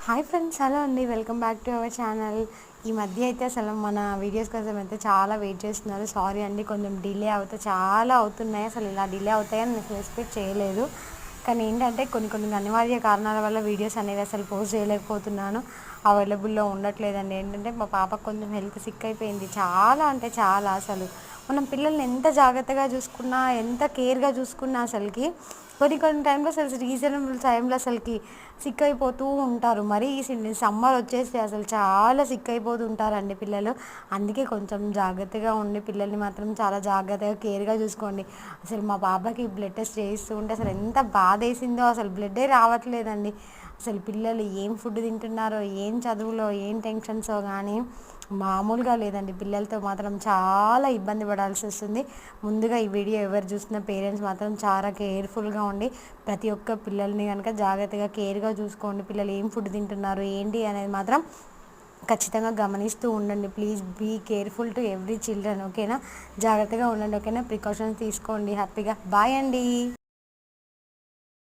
Hi friends, hello అండి, welcome back to our channel. ఈ మధ్య అయితే అసలు మన వీడియోస్ కోసం అయితే చాలా వెయిట్ చేస్తున్నారు. సారీ అండి, కొంచెం డిలే చాలా అవుతున్నాయి. అసలు ఇలా డిలే అవుతాయని నేను ఎక్స్పెక్ట్ చేయలేదు. కానీ ఏంటంటే కొన్ని అనివార్య కారణాల వల్ల వీడియోస్ అనేవి అసలు పోస్ట్ చేయలేకపోతున్నాను. అవైలబుల్లో ఉండట్లేదండి. ఏంటంటే మా పాపకు కొంచెం హెల్త్ సిక్ అయిపోయింది. చాలా అంటే చాలా అసలు మనం పిల్లల్ని ఎంత జాగ్రత్తగా చూసుకున్నా, ఎంత కేర్గా చూసుకున్నా అసలుకి కొన్ని టైంలో అసలు రీజనబుల్ టైంలో అసలుకి సిక్ అయిపోతూ ఉంటారు. మరీ ఈ సమ్మర్ వచ్చేసి అసలు చాలా సిక్ అయిపోతూ ఉంటారండి పిల్లలు. అందుకే కొంచెం జాగ్రత్తగా ఉండి పిల్లల్ని మాత్రం చాలా జాగ్రత్తగా కేర్గా చూసుకోండి. అసలు మా బాబాకి బ్లడ్ టెస్ట్ చేయిస్తూ ఉంటే అసలు ఎంత బాధ వేసిందో, అసలు బ్లడ్డే రావట్లేదండి. అసలు పిల్లలు ఏం ఫుడ్ తింటున్నారో, ఏం చదువులో ఏం టెన్షన్సో కానీ మామూలుగా లేదండి. పిల్లలతో మాత్రం చాలా ఇబ్బంది పడాల్సి వస్తుంది. ముందుగా ఈ వీడియో ఎవరు చూసిన పేరెంట్స్ మాత్రం చాలా కేర్ఫుల్గా ఉండి ప్రతి ఒక్క పిల్లల్ని కనుక జాగ్రత్తగా కేర్గా చూసుకోండి. పిల్లలు ఏం ఫుడ్ తింటున్నారు ఏంటి అనేది మాత్రం ఖచ్చితంగా గమనిస్తూ ఉండండి. Please be careful to every children. ఓకేనా? జాగ్రత్తగా ఉండండి. ఓకేనా? ప్రికాషన్స్ తీసుకోండి. హ్యాపీగా బాయ్ అండి.